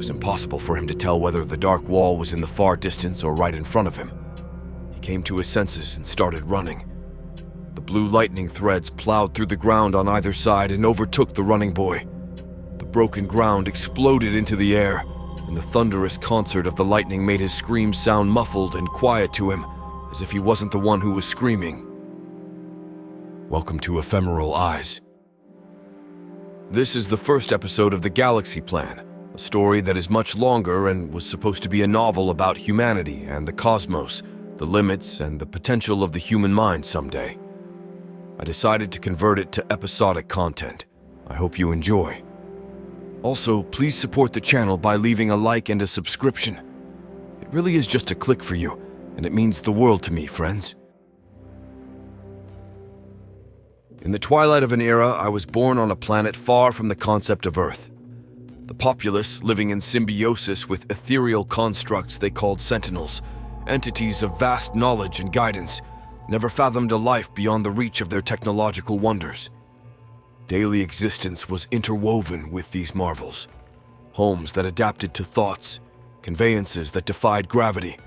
was impossible for him to tell whether the dark wall was in the far distance or right in front of him. He came to his senses and started running. The blue lightning threads plowed through the ground on either side and overtook the running boy. The broken ground exploded into the air, and the thunderous concert of the lightning made his screams sound muffled and quiet to him, as if he wasn't the one who was screaming. Welcome to Ephemeral Eyes. This is the first episode of the Galaxy Plan, a story that is much longer and was supposed to be a novel about humanity and the cosmos, the limits and the potential of the human mind someday. I decided to convert it to episodic content. I hope you enjoy. Also, please support the channel by leaving a like and a subscription. It really is just a click for you, and it means the world to me, friends. In the twilight of an era, I was born on a planet far from the concept of Earth. The populace, living in symbiosis with ethereal constructs they called sentinels, entities of vast knowledge and guidance, never fathomed a life beyond the reach of their technological wonders. Daily existence was interwoven with these marvels. Homes that adapted to thoughts, conveyances that defied gravity,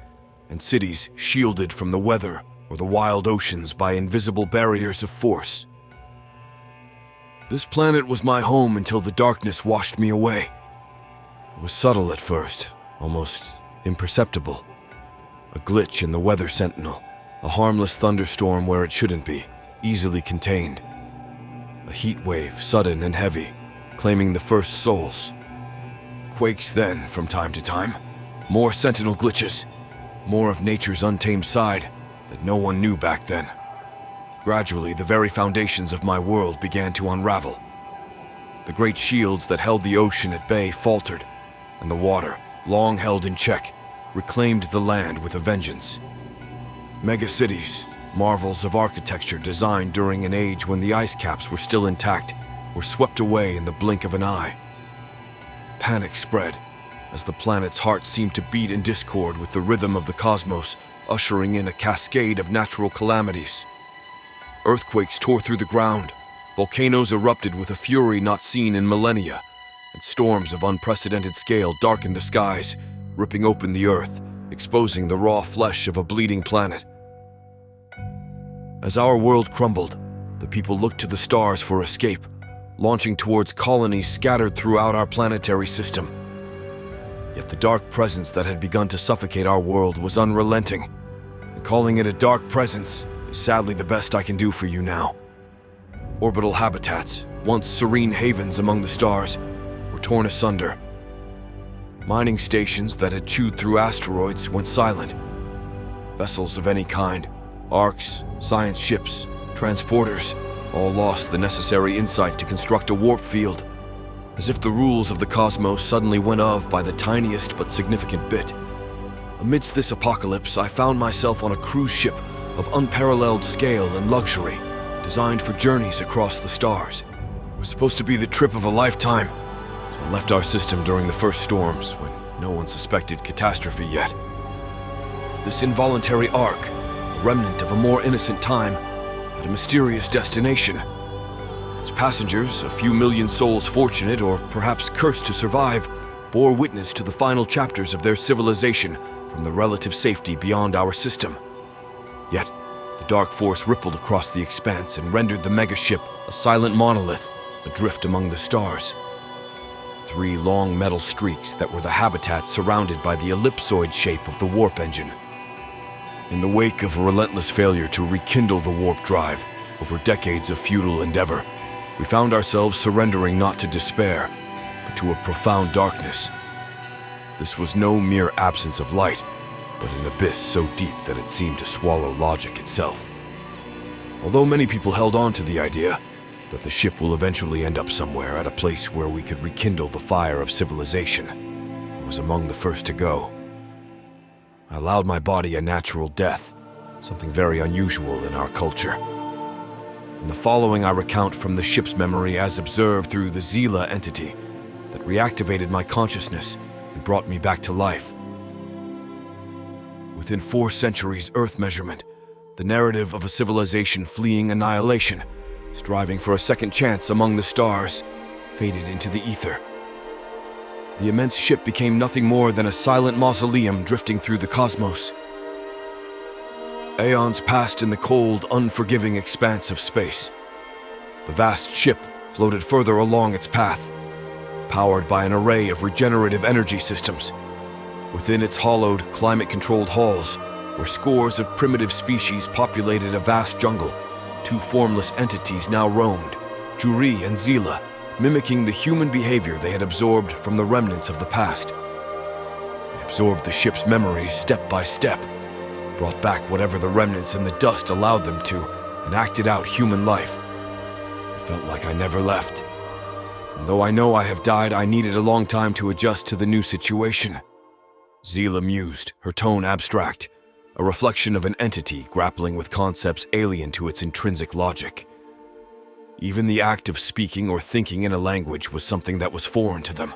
and cities shielded from the weather or the wild oceans by invisible barriers of force. This planet was my home until the darkness washed me away. It was subtle at first, almost imperceptible. A glitch in the weather sentinel, a harmless thunderstorm where it shouldn't be, easily contained. A heat wave, sudden and heavy, claiming the first souls. Quakes then, from time to time. More sentinel glitches. More of nature's untamed side that no one knew back then. Gradually, the very foundations of my world began to unravel. The great shields that held the ocean at bay faltered, and the water, long held in check, reclaimed the land with a vengeance. Megacities, marvels of architecture designed during an age when the ice caps were still intact, were swept away in the blink of an eye. Panic spread as the planet's heart seemed to beat in discord with the rhythm of the cosmos, ushering in a cascade of natural calamities. Earthquakes tore through the ground, volcanoes erupted with a fury not seen in millennia, and storms of unprecedented scale darkened the skies, ripping open the earth, exposing the raw flesh of a bleeding planet. As our world crumbled, the people looked to the stars for escape, launching towards colonies scattered throughout our planetary system. Yet the dark presence that had begun to suffocate our world was unrelenting, and calling it a dark presence is sadly the best I can do for you now. Orbital habitats, once serene havens among the stars, were torn asunder. Mining stations that had chewed through asteroids went silent. Vessels of any kind, arcs, science ships, transporters, all lost the necessary insight to construct a warp field, as if the rules of the cosmos suddenly went of by the tiniest but significant bit. Amidst this apocalypse, I found myself on a cruise ship of unparalleled scale and luxury, designed for journeys across the stars. It was supposed to be the trip of a lifetime, so I left our system during the first storms when no one suspected catastrophe yet. This involuntary ark, a remnant of a more innocent time, had a mysterious destination. Its passengers, a few million souls fortunate or perhaps cursed to survive, bore witness to the final chapters of their civilization from the relative safety beyond our system. Yet, the dark force rippled across the expanse and rendered the megaship a silent monolith, adrift among the stars. 3 long metal streaks that were the habitat surrounded by the ellipsoid shape of the warp engine. In the wake of a relentless failure to rekindle the warp drive over decades of futile endeavor, we found ourselves surrendering not to despair, but to a profound darkness. This was no mere absence of light, but an abyss so deep that it seemed to swallow logic itself. Although many people held on to the idea that the ship will eventually end up somewhere at a place where we could rekindle the fire of civilization, I was among the first to go. I allowed my body a natural death, something very unusual in our culture. In the following I recount from the ship's memory as observed through the Zila entity that reactivated my consciousness and brought me back to life. Within 4 centuries Earth measurement, the narrative of a civilization fleeing annihilation, striving for a second chance among the stars, faded into the ether. the immense ship became nothing more than a silent mausoleum drifting through the cosmos. Aeons passed in the cold, unforgiving expanse of space. The vast ship floated further along its path, powered by an array of regenerative energy systems. Within its hollowed, climate-controlled halls, where scores of primitive species populated a vast jungle, two formless entities now roamed, Juri and Zila, mimicking the human behavior they had absorbed from the remnants of the past. They absorbed the ship's memories step by step, brought back whatever the remnants in the dust allowed them to, and acted out human life. It felt like I never left. And though I know I have died, I needed a long time to adjust to the new situation. Zila mused, her tone abstract, a reflection of an entity grappling with concepts alien to its intrinsic logic. Even the act of speaking or thinking in a language was something that was foreign to them.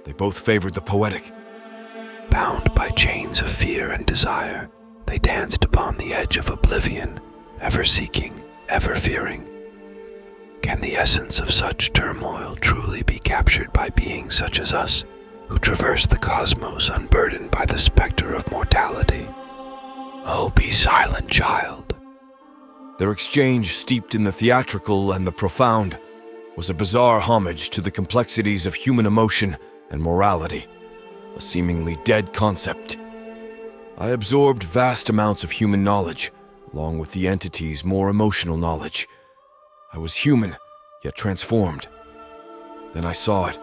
They both favored the poetic. Bound by chains of fear and desire, they danced upon the edge of oblivion, ever seeking, ever fearing. Can the essence of such turmoil truly be captured by beings such as us, who traverse the cosmos unburdened by the specter of mortality? Oh, be silent, child. Their exchange, steeped in the theatrical and the profound, was a bizarre homage to the complexities of human emotion and morality, a seemingly dead concept. I absorbed vast amounts of human knowledge, along with the entity's more emotional knowledge. I was human, yet transformed. Then I saw it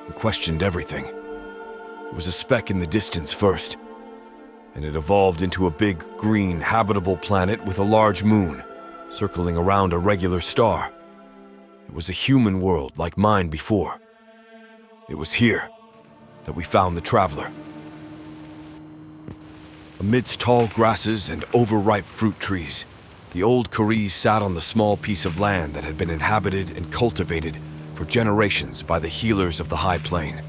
and questioned everything. It was a speck in the distance first, and it evolved into a big, green, habitable planet with a large moon, circling around a regular star. It was a human world like mine before. It was here that we found the traveler. Amidst tall grasses and overripe fruit trees, the old Kariz sat on the small piece of land that had been inhabited and cultivated for generations by the healers of the high plain.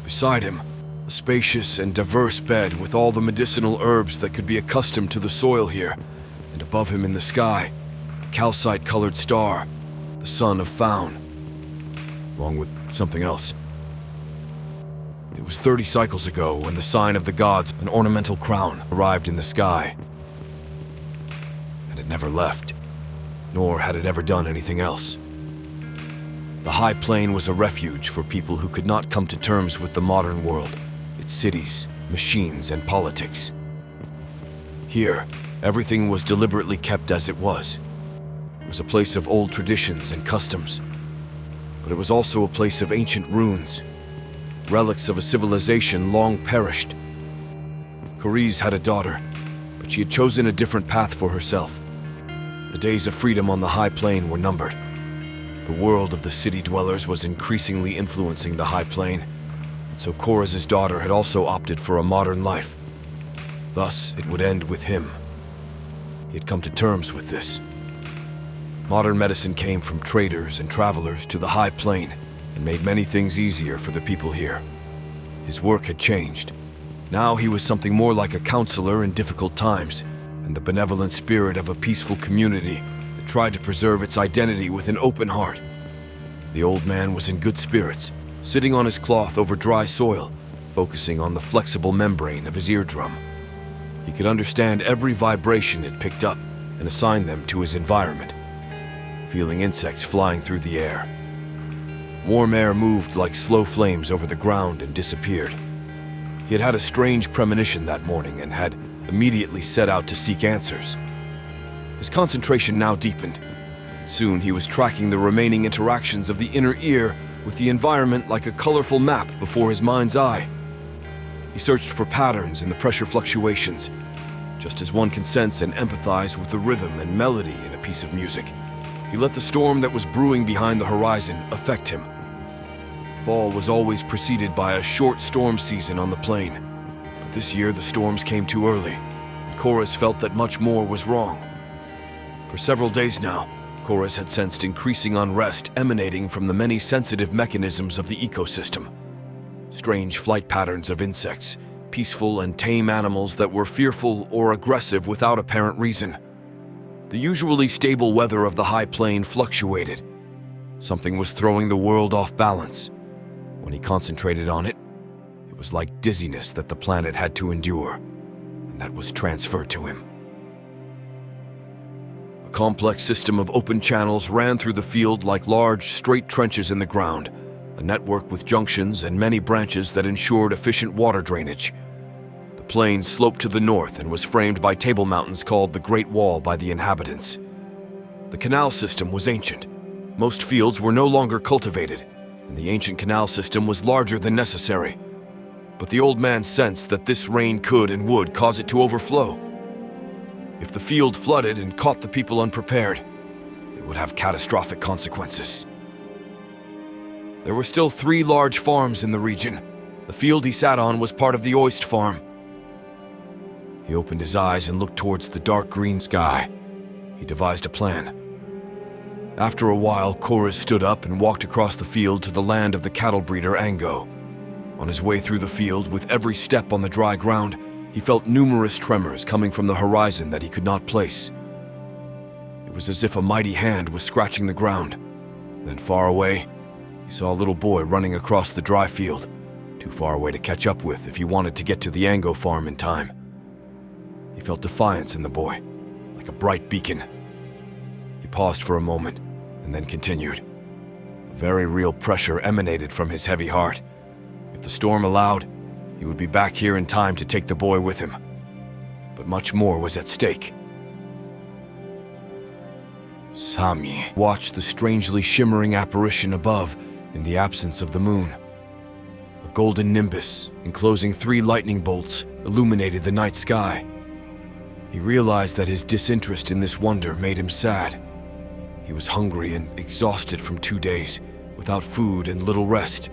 Beside him, a spacious and diverse bed with all the medicinal herbs that could be accustomed to the soil here, and above him in the sky, a calcite-colored star, the sun of Fown, along with something else. It was 30 cycles ago when the sign of the gods, an ornamental crown, arrived in the sky. And it never left, nor had it ever done anything else. The High Plain was a refuge for people who could not come to terms with the modern world, its cities, machines, and politics. Here, everything was deliberately kept as it was. It was a place of old traditions and customs, but it was also a place of ancient ruins, relics of a civilization long perished. Kariz had a daughter, but she had chosen a different path for herself. The days of freedom on the High Plain were numbered. The world of the city dwellers was increasingly influencing the High Plain, and so Koraz's daughter had also opted for a modern life. Thus, it would end with him. He had come to terms with this. Modern medicine came from traders and travelers to the High Plain and made many things easier for the people here. His work had changed. Now he was something more like a counselor in difficult times, and the benevolent spirit of a peaceful community that tried to preserve its identity with an open heart. The old man was in good spirits, sitting on his cloth over dry soil, focusing on the flexible membrane of his eardrum. He could understand every vibration it picked up and assign them to his environment, feeling insects flying through the air. Warm air moved like slow flames over the ground and disappeared. He had had a strange premonition that morning and had immediately set out to seek answers. His concentration now deepened. Soon he was tracking the remaining interactions of the inner ear with the environment like a colorful map before his mind's eye. He searched for patterns in the pressure fluctuations, just as one can sense and empathize with the rhythm and melody in a piece of music. He let the storm that was brewing behind the horizon affect him. Fall was always preceded by a short storm season on the plain, but this year the storms came too early, and Koraz felt that much more was wrong. For several days now, Koraz had sensed increasing unrest emanating from the many sensitive mechanisms of the ecosystem. Strange flight patterns of insects, peaceful and tame animals that were fearful or aggressive without apparent reason. The usually stable weather of the High Plain fluctuated. Something was throwing the world off balance. When he concentrated on it, it was like dizziness that the planet had to endure, and that was transferred to him. A complex system of open channels ran through the field like large, straight trenches in the ground, a network with junctions and many branches that ensured efficient water drainage. The plain sloped to the north and was framed by table mountains called the Great Wall by the inhabitants. The canal system was ancient. Most fields were no longer cultivated, and the ancient canal system was larger than necessary. But the old man sensed that this rain could and would cause it to overflow. If the field flooded and caught the people unprepared, it would have catastrophic consequences. There were still 3 large farms in the region. The field he sat on was part of the Oyst farm. He opened his eyes and looked towards the dark green sky. He devised a plan. After a while, Chorus stood up and walked across the field to the land of the cattle breeder Ango. On his way through the field, with every step on the dry ground, he felt numerous tremors coming from the horizon that he could not place. It was as if a mighty hand was scratching the ground. Then far away, he saw a little boy running across the dry field, too far away to catch up with if he wanted to get to the Ango farm in time. He felt defiance in the boy, like a bright beacon. He paused for a moment, and then continued. A very real pressure emanated from his heavy heart. If the storm allowed, he would be back here in time to take the boy with him. But much more was at stake. Sami watched the strangely shimmering apparition above in the absence of the moon. A golden nimbus, enclosing 3 lightning bolts, illuminated the night sky. He realized that his disinterest in this wonder made him sad. He was hungry and exhausted from 2 days, without food and little rest.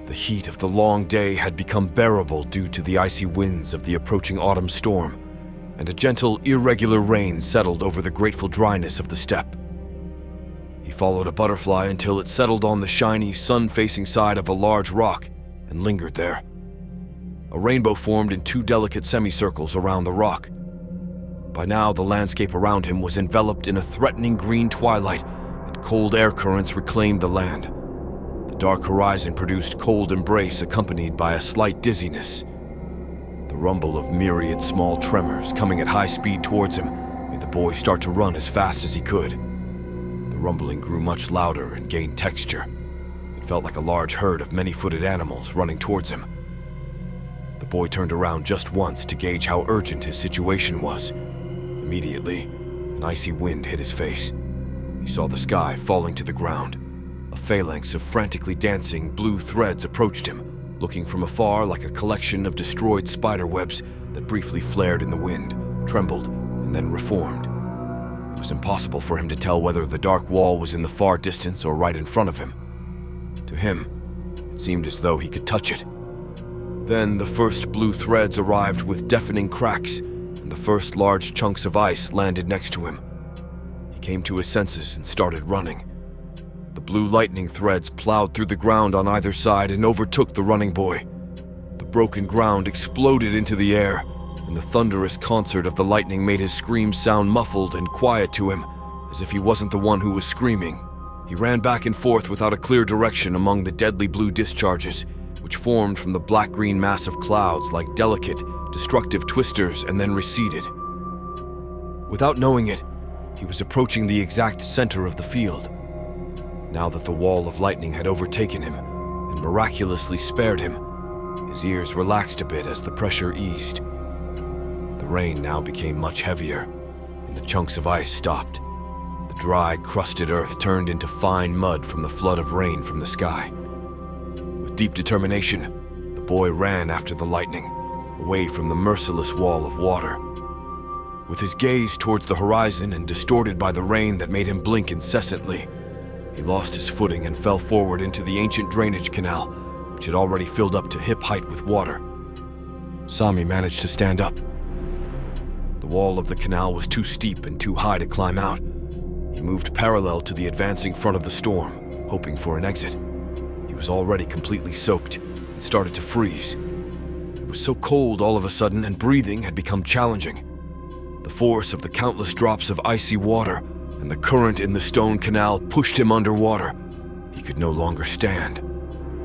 The heat of the long day had become bearable due to the icy winds of the approaching autumn storm, and a gentle, irregular rain settled over the grateful dryness of the steppe. He followed a butterfly until it settled on the shiny, sun-facing side of a large rock and lingered there. A rainbow formed in 2 delicate semicircles around the rock. By now, the landscape around him was enveloped in a threatening green twilight, and cold air currents reclaimed the land. The dark horizon produced cold embrace accompanied by a slight dizziness. The rumble of myriad small tremors coming at high speed towards him made the boy start to run as fast as he could. The rumbling grew much louder and gained texture. It felt like a large herd of many-footed animals running towards him. The boy turned around just once to gauge how urgent his situation was. Immediately, an icy wind hit his face. He saw the sky falling to the ground. A phalanx of frantically dancing blue threads approached him, looking from afar like a collection of destroyed spider webs that briefly flared in the wind, trembled, and then reformed. It was impossible for him to tell whether the dark wall was in the far distance or right in front of him. To him, it seemed as though he could touch it. Then the first blue threads arrived with deafening cracks, and the first large chunks of ice landed next to him. He came to his senses and started running. The blue lightning threads plowed through the ground on either side and overtook the running boy. The broken ground exploded into the air, and the thunderous concert of the lightning made his screams sound muffled and quiet to him, as if he wasn't the one who was screaming. He ran back and forth without a clear direction among the deadly blue discharges, which formed from the black-green mass of clouds like delicate, destructive twisters and then receded. Without knowing it, he was approaching the exact center of the field. Now that the wall of lightning had overtaken him and miraculously spared him, his ears relaxed a bit as the pressure eased. The rain now became much heavier, and the chunks of ice stopped. The dry, crusted earth turned into fine mud from the flood of rain from the sky. With deep determination, the boy ran after the lightning, away from the merciless wall of water. With his gaze towards the horizon and distorted by the rain that made him blink incessantly, he lost his footing and fell forward into the ancient drainage canal, which had already filled up to hip height with water. Sami managed to stand up. The wall of the canal was too steep and too high to climb out. He moved parallel to the advancing front of the storm, hoping for an exit. He was already completely soaked and started to freeze. It was so cold all of a sudden, and breathing had become challenging. The force of the countless drops of icy water and the current in the stone canal pushed him underwater. He could no longer stand.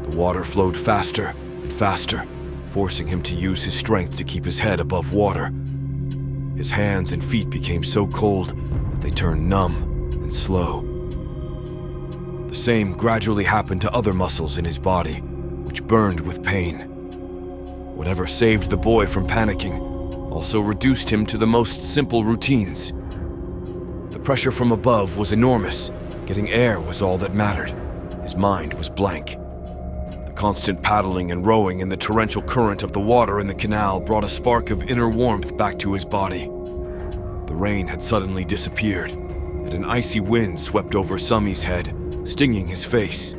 The water flowed faster and faster, forcing him to use his strength to keep his head above water. His hands and feet became so cold that they turned numb and slow. The same gradually happened to other muscles in his body, which burned with pain. Whatever saved the boy from panicking also reduced him to the most simple routines. The pressure from above was enormous. Getting air was all that mattered. His mind was blank. The constant paddling and rowing in the torrential current of the water in the canal brought a spark of inner warmth back to his body. The rain had suddenly disappeared, and an icy wind swept over Summy's head, stinging his face.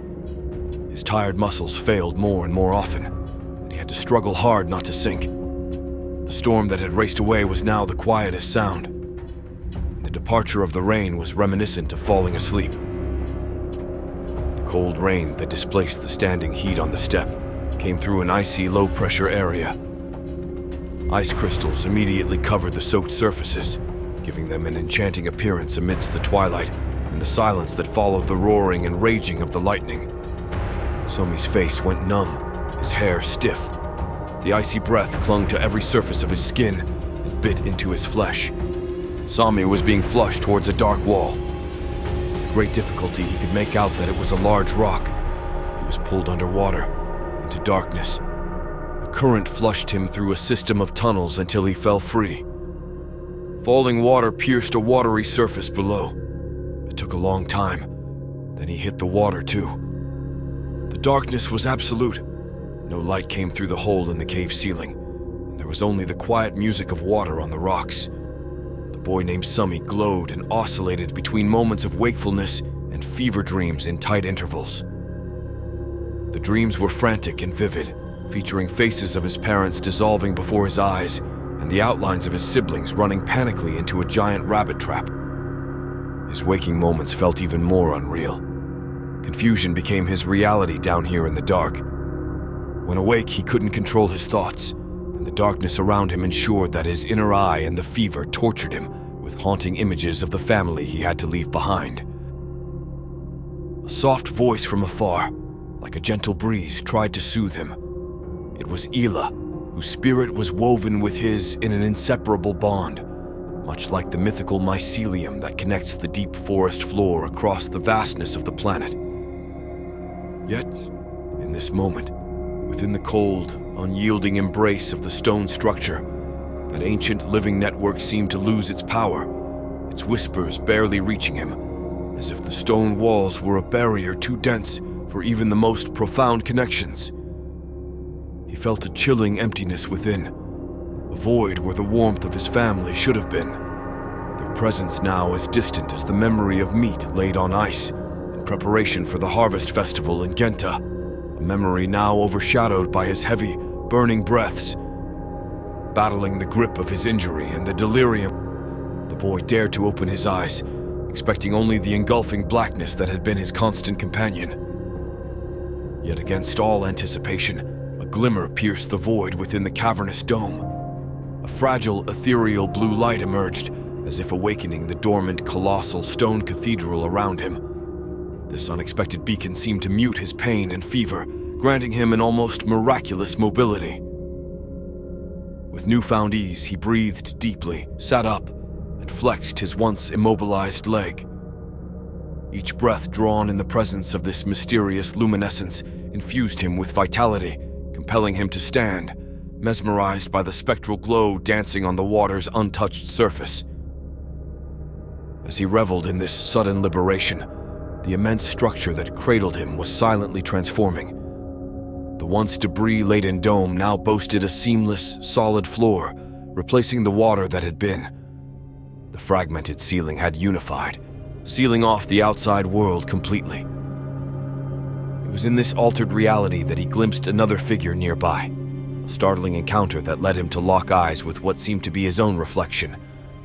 His tired muscles failed more and more often, and he had to struggle hard not to sink. The storm that had raced away was now the quietest sound. The departure of the rain was reminiscent of falling asleep. The cold rain that displaced the standing heat on the step came through an icy, low-pressure area. Ice crystals immediately covered the soaked surfaces, giving them an enchanting appearance amidst the twilight and the silence that followed the roaring and raging of the lightning. Somi's face went numb, his hair stiff. The icy breath clung to every surface of his skin and bit into his flesh. Somi was being flushed towards a dark wall. With great difficulty, he could make out that it was a large rock. He was pulled underwater, into darkness. A current flushed him through a system of tunnels until he fell free. Falling water pierced a watery surface below. It took a long time. Then he hit the water too. The darkness was absolute. No light came through the hole in the cave ceiling, and there was only the quiet music of water on the rocks. The boy named Summy glowed and oscillated between moments of wakefulness and fever dreams in tight intervals. The dreams were frantic and vivid, featuring faces of his parents dissolving before his eyes and the outlines of his siblings running panically into a giant rabbit trap. His waking moments felt even more unreal. Confusion became his reality down here in the dark. When awake, he couldn't control his thoughts, and the darkness around him ensured that his inner eye and the fever tortured him with haunting images of the family he had to leave behind. A soft voice from afar, like a gentle breeze, tried to soothe him. It was Ela, whose spirit was woven with his in an inseparable bond, much like the mythical mycelium that connects the deep forest floor across the vastness of the planet. Yet, in this moment, within the cold, unyielding embrace of the stone structure, that ancient living network seemed to lose its power, its whispers barely reaching him, as if the stone walls were a barrier too dense for even the most profound connections. He felt a chilling emptiness within, a void where the warmth of his family should have been, their presence now as distant as the memory of meat laid on ice in preparation for the harvest festival in Genta, a memory now overshadowed by his heavy, burning breaths. Battling the grip of his injury and the delirium, the boy dared to open his eyes, expecting only the engulfing blackness that had been his constant companion. Yet against all anticipation, a glimmer pierced the void within the cavernous dome. A fragile, ethereal blue light emerged, as if awakening the dormant, colossal stone cathedral around him. This unexpected beacon seemed to mute his pain and fever, granting him an almost miraculous mobility. With newfound ease, he breathed deeply, sat up, and flexed his once immobilized leg. Each breath drawn in the presence of this mysterious luminescence infused him with vitality, compelling him to stand, mesmerized by the spectral glow dancing on the water's untouched surface. As he reveled in this sudden liberation, the immense structure that cradled him was silently transforming. The once debris-laden dome now boasted a seamless, solid floor, replacing the water that had been. The fragmented ceiling had unified, sealing off the outside world completely. It was in this altered reality that he glimpsed another figure nearby, a startling encounter that led him to lock eyes with what seemed to be his own reflection,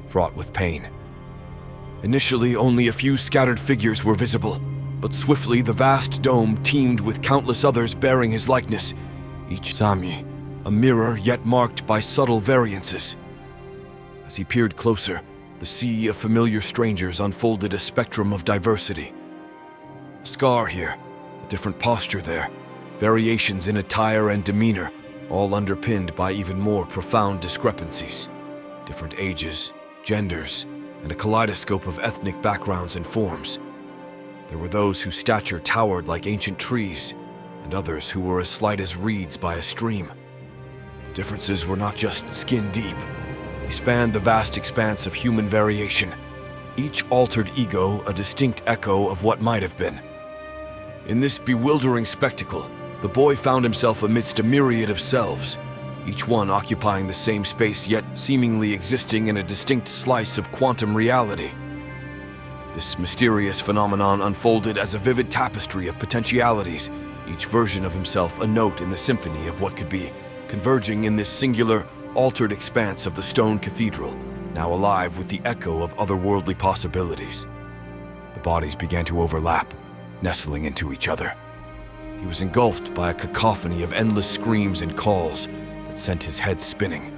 fraught with pain. Initially, only a few scattered figures were visible, but swiftly the vast dome teemed with countless others bearing his likeness, each Sami, a mirror yet marked by subtle variances. As he peered closer, the sea of familiar strangers unfolded a spectrum of diversity. A scar here, a different posture there, variations in attire and demeanor, all underpinned by even more profound discrepancies. Different ages, genders, and a kaleidoscope of ethnic backgrounds and forms. There were those whose stature towered like ancient trees, and others who were as slight as reeds by a stream. The differences were not just skin deep. They spanned the vast expanse of human variation, each altered ego a distinct echo of what might have been. In this bewildering spectacle, the boy found himself amidst a myriad of selves, each one occupying the same space yet seemingly existing in a distinct slice of quantum reality. This mysterious phenomenon unfolded as a vivid tapestry of potentialities, each version of himself a note in the symphony of what could be, converging in this singular, altered expanse of the stone cathedral, now alive with the echo of otherworldly possibilities. The bodies began to overlap, nestling into each other. He was engulfed by a cacophony of endless screams and calls that sent his head spinning.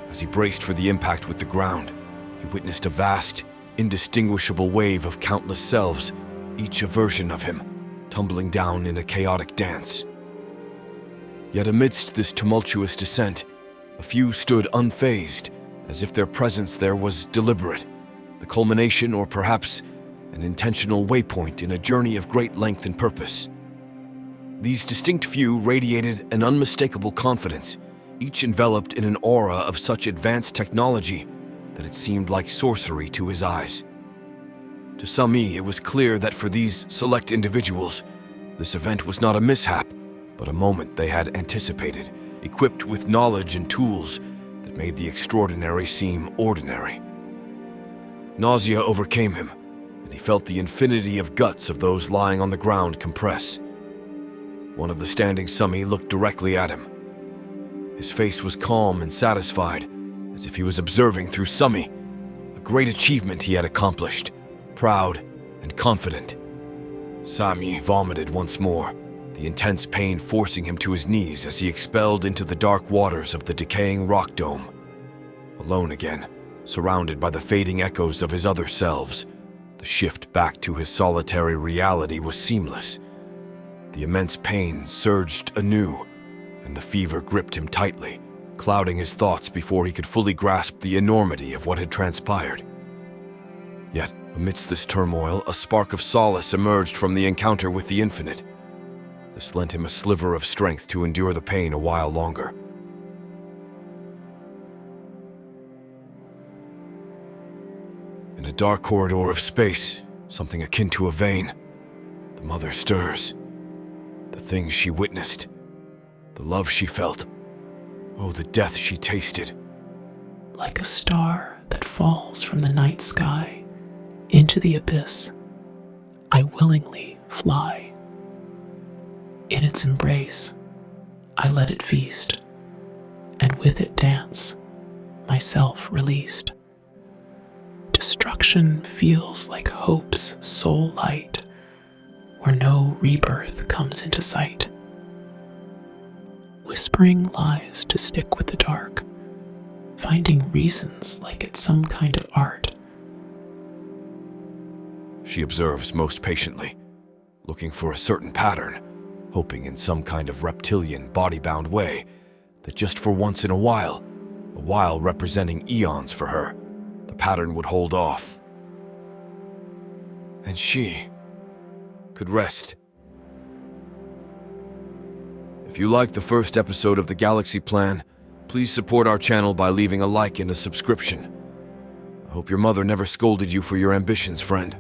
As he braced for the impact with the ground, he witnessed a vast, indistinguishable wave of countless selves, each a version of him, tumbling down in a chaotic dance. Yet amidst this tumultuous descent, a few stood unfazed, as if their presence there was deliberate, the culmination or perhaps an intentional waypoint in a journey of great length and purpose. These distinct few radiated an unmistakable confidence, each enveloped in an aura of such advanced technology that it seemed like sorcery to his eyes. To Sami, it was clear that for these select individuals, this event was not a mishap, but a moment they had anticipated, equipped with knowledge and tools that made the extraordinary seem ordinary. Nausea overcame him, and he felt the infinity of guts of those lying on the ground compress. One of the standing Sami looked directly at him. His face was calm and satisfied, as if he was observing through Sami, a great achievement he had accomplished, proud and confident. Sami vomited once more, the intense pain forcing him to his knees as he expelled into the dark waters of the decaying rock dome. Alone again, surrounded by the fading echoes of his other selves, the shift back to his solitary reality was seamless. The immense pain surged anew, and the fever gripped him tightly, clouding his thoughts before he could fully grasp the enormity of what had transpired. Yet, amidst this turmoil, a spark of solace emerged from the encounter with the infinite. This lent him a sliver of strength to endure the pain a while longer. In a dark corridor of space, something akin to a vein, the mother stirs. The things she witnessed, the love she felt, oh, the death she tasted. Like a star that falls from the night sky into the abyss, I willingly fly. In its embrace, I let it feast, and with it dance, myself released. Destruction feels like hope's sole light, where no rebirth comes into sight. Whispering lies to stick with the dark, finding reasons like it's some kind of art. She observes most patiently, looking for a certain pattern, hoping in some kind of reptilian, body-bound way that just for once in a while representing eons for her, the pattern would hold off. And she could rest. If you liked the first episode of the Galaxy Plan, please support our channel by leaving a like and a subscription. I hope your mother never scolded you for your ambitions, friend.